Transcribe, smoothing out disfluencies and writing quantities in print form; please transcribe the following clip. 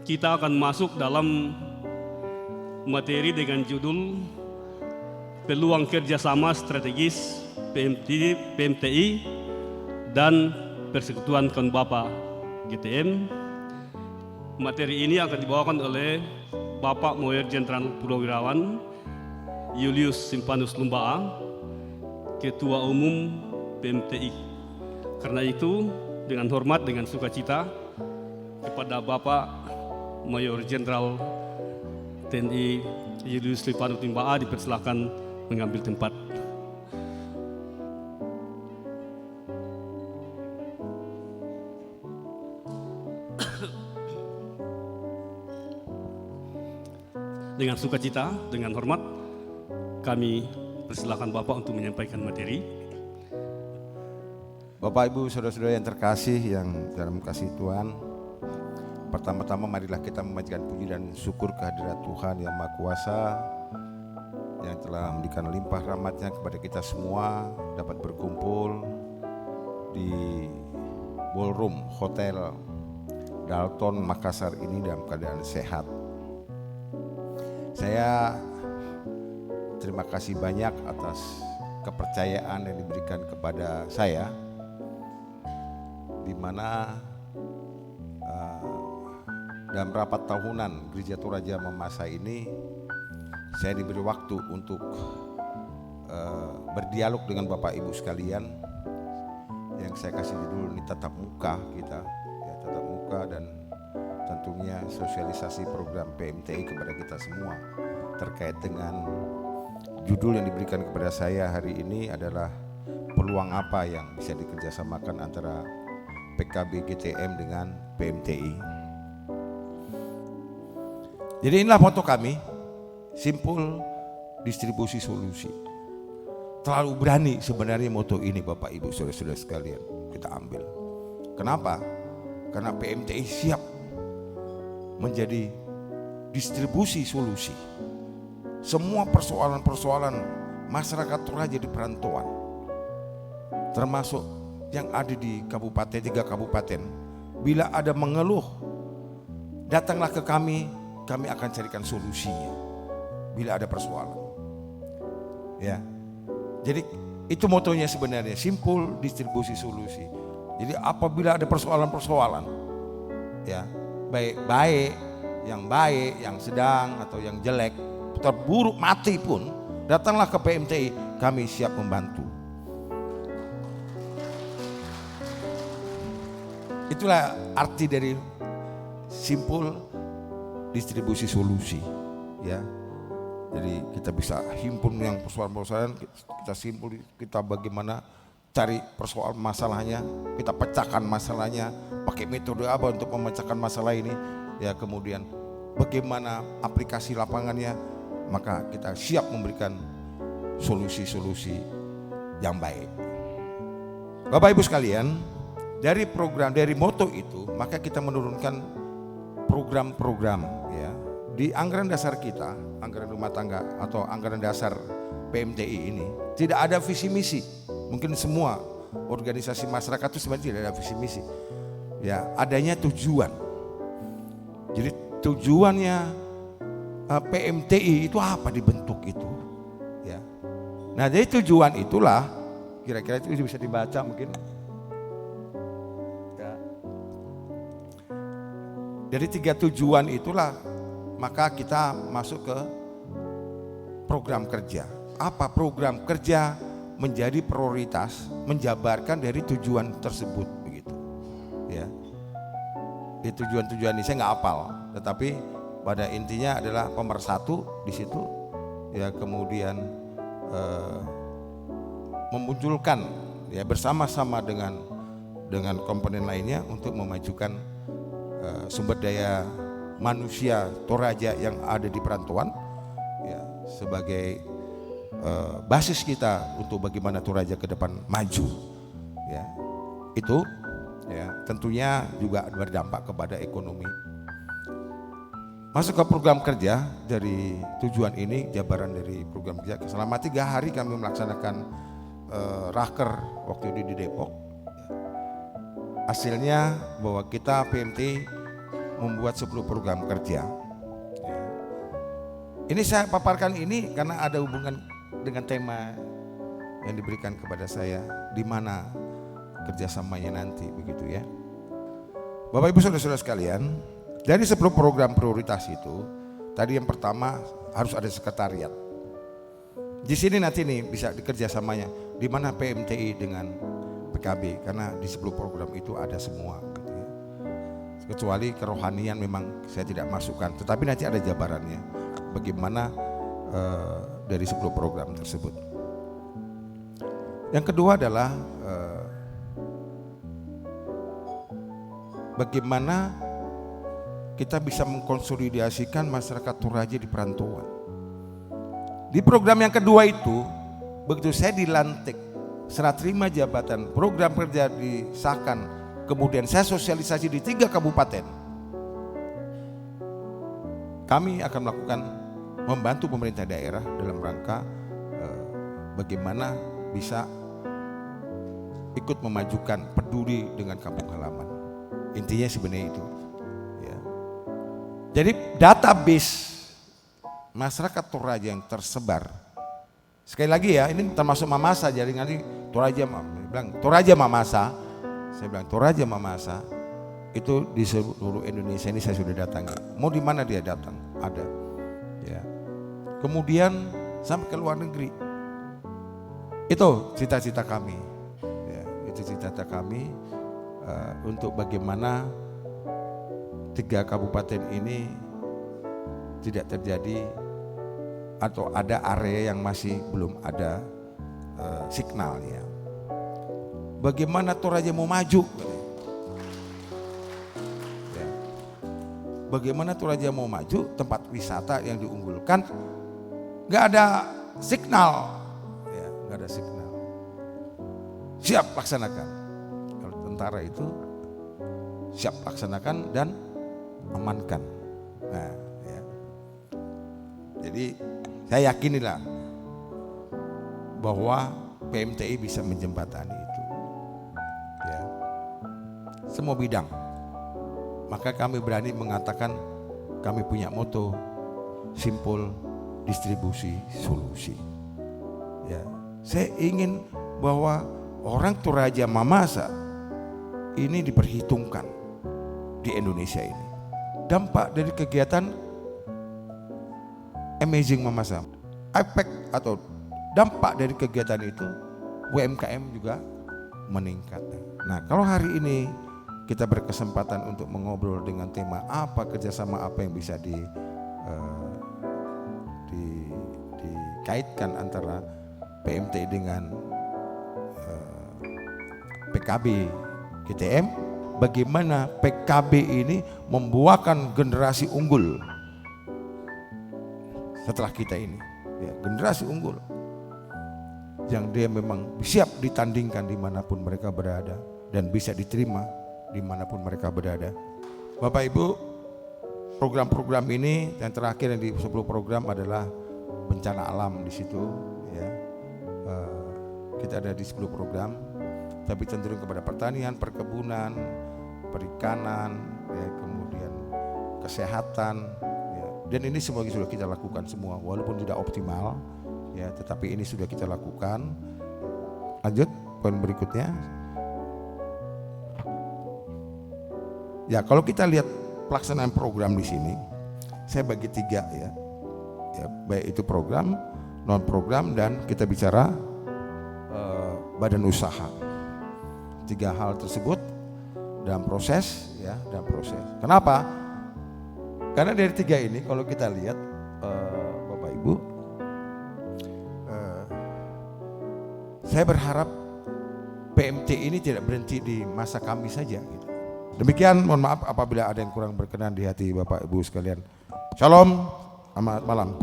Kita akan masuk dalam materi dengan judul Peluang Kerjasama Strategis PMTI dan Persekutuan Kaum Bapa GTM. Materi ini akan dibawakan oleh Bapak Mayor Jenderal Purnawirawan Julius Simpanus Lumbaa, Ketua Umum PMTI. Karena itu, dengan hormat, dengan sukacita kepada Bapak Mayor Jenderal TNI Julius Simpanus Lumbaa dipersilakan mengambil tempat. Dengan sukacita, dengan hormat, kami persilakan Bapak untuk menyampaikan materi. Bapak, Ibu, saudara-saudara yang terkasih yang dalam kasih Tuhan, pertama-tama marilah kita memanjatkan puji dan syukur kehadirat Tuhan yang Maha Kuasa yang telah memberikan limpah rahmat-Nya kepada kita semua dapat berkumpul di ballroom Hotel Dalton Makassar ini dalam keadaan sehat. Saya terima kasih banyak atas kepercayaan yang diberikan kepada saya, di mana dalam rapat tahunan Gereja Toraja Mamasa ini saya diberi waktu untuk berdialog dengan Bapak Ibu sekalian, yang saya kasih judul ini tatap muka kita, ya, tatap muka, dan tentunya sosialisasi program PMTI kepada kita semua terkait dengan judul yang diberikan kepada saya hari ini adalah peluang apa yang bisa dikerjasamakan antara PKB GTM dengan PMTI. Jadi inilah moto kami, simpul distribusi solusi. Terlalu berani sebenarnya moto ini Bapak Ibu saudara-saudara sekalian kita ambil. Kenapa? Karena PMTI siap menjadi distribusi solusi. Semua persoalan-persoalan masyarakat Toraja di perantauan, termasuk yang ada di kabupaten, 3 kabupaten, bila ada mengeluh, datanglah ke kami akan carikan solusinya bila ada persoalan. Ya. Jadi itu motonya sebenarnya, simpul distribusi solusi. Jadi apabila ada persoalan-persoalan, ya, baik, yang sedang atau yang jelek, terburuk mati pun, datanglah ke PMTI, kami siap membantu. Itulah arti dari simpul distribusi solusi, ya. Jadi kita bisa himpun yang persoalan-persoalan, kita simpul, kita bagaimana cari persoalan masalahnya, kita pecahkan masalahnya, pakai metode apa untuk memecahkan masalah ini, ya, kemudian bagaimana aplikasi lapangannya, maka kita siap memberikan solusi-solusi yang baik. Bapak Ibu sekalian, dari moto itu, maka kita menurunkan program-program, ya, di anggaran dasar kita, anggaran rumah tangga atau anggaran dasar PMTI ini tidak ada visi misi. Mungkin semua organisasi masyarakat itu sebenarnya tidak ada visi misi, ya, adanya tujuan. Jadi tujuannya PMTI itu apa dibentuk itu, ya. Nah, jadi tujuan itulah kira-kira itu bisa dibaca mungkin. Dari 3 tujuan itulah maka kita masuk ke program kerja. Apa program kerja menjadi prioritas, menjabarkan dari tujuan tersebut, begitu. Ya. Di tujuan-tujuan ini saya nggak hafal, tetapi pada intinya adalah pemersatu di situ, ya, kemudian memunculkan, ya, bersama-sama dengan komponen lainnya untuk memajukan sumber daya manusia Toraja yang ada di perantauan, ya, sebagai basis kita untuk bagaimana Toraja ke depan maju, ya. Itu, ya, tentunya juga berdampak kepada ekonomi. Masuk ke program kerja, dari tujuan ini, jabaran dari program kerja, selama 3 hari kami melaksanakan raker waktu itu di Depok, ya. hasilnya bahwa kita PMT membuat 10 program kerja. Ini saya paparkan ini karena ada hubungan dengan tema yang diberikan kepada saya, di mana kerjasamanya nanti, begitu ya. Bapak Ibu Saudara-saudara sekalian, dari 10 program prioritas itu, tadi yang pertama harus ada sekretariat. Di sini nanti nih bisa dikerjasamanya, di mana PMTI dengan PKB, karena di 10 program itu ada semua. Gitu ya. Kecuali kerohanian memang saya tidak masukkan, tetapi nanti ada jabarannya, bagaimana dari 10 program tersebut. Yang kedua adalah bagaimana kita bisa mengkonsolidasikan masyarakat Toraja di perantauan. Di program yang kedua itu, begitu saya dilantik, serah terima jabatan, program kerja disahkan, kemudian saya sosialisasi di 3 kabupaten. Kami akan melakukan, membantu pemerintah daerah dalam rangka bagaimana bisa ikut memajukan, peduli dengan kampung halaman. Intinya sebenarnya itu. Ya. Jadi database masyarakat Toraja yang tersebar, sekali lagi ya, ini termasuk Mamasa, jadi nanti Toraja bilang Toraja Mamasa, saya bilang Toraja Mamasa itu di seluruh Indonesia ini saya sudah datangi. Mau di mana dia datang, ada. Ya. Kemudian sampai ke luar negeri, itu cita-cita kami. Ya, itu cita-cita kami untuk bagaimana 3 kabupaten ini tidak terjadi atau ada area yang masih belum ada signalnya. Bagaimana Toraja mau maju? Ya. Bagaimana Toraja mau maju? Tempat wisata yang diunggulkan, nggak ada signal, ya, nggak ada signal. Siap laksanakan. Kalau tentara itu siap laksanakan dan amankan. Nah, ya. Jadi saya yakinilah bahwa PMTI bisa menjembatani itu, ya, semua bidang. Maka kami berani mengatakan kami punya moto simpul distribusi solusi. Ya, saya ingin bahwa orang Toraja Mamasa ini diperhitungkan di Indonesia ini. Dampak dari kegiatan Amazing Mamasa, efek atau dampak dari kegiatan itu UMKM juga meningkat. Nah, kalau hari ini kita berkesempatan untuk mengobrol dengan tema apa, kerjasama apa yang bisa dikaitkan antara PMTI dengan PKB GTM, bagaimana PKB ini membuahkan generasi unggul setelah kita ini, ya, generasi unggul yang dia memang siap ditandingkan dimanapun mereka berada dan bisa diterima dimanapun mereka berada. Bapak Ibu, program-program ini yang terakhir yang di 10 program adalah bencana alam di situ, ya. Kita ada di 10 program, tapi cenderung kepada pertanian, perkebunan, perikanan, ya, kemudian kesehatan. Dan ini semuanya sudah kita lakukan semua, walaupun tidak optimal, ya, tetapi ini sudah kita lakukan. Lanjut poin berikutnya. Ya, kalau kita lihat pelaksanaan program di sini, saya bagi 3 ya, baik itu program, non program, dan kita bicara badan usaha. 3 hal tersebut dalam proses, ya, dalam proses. Kenapa? Karena dari 3 ini kalau kita lihat Bapak Ibu, saya berharap PMT ini tidak berhenti di masa kami saja, gitu. Demikian, mohon maaf apabila ada yang kurang berkenan di hati Bapak Ibu sekalian. Shalom, selamat malam.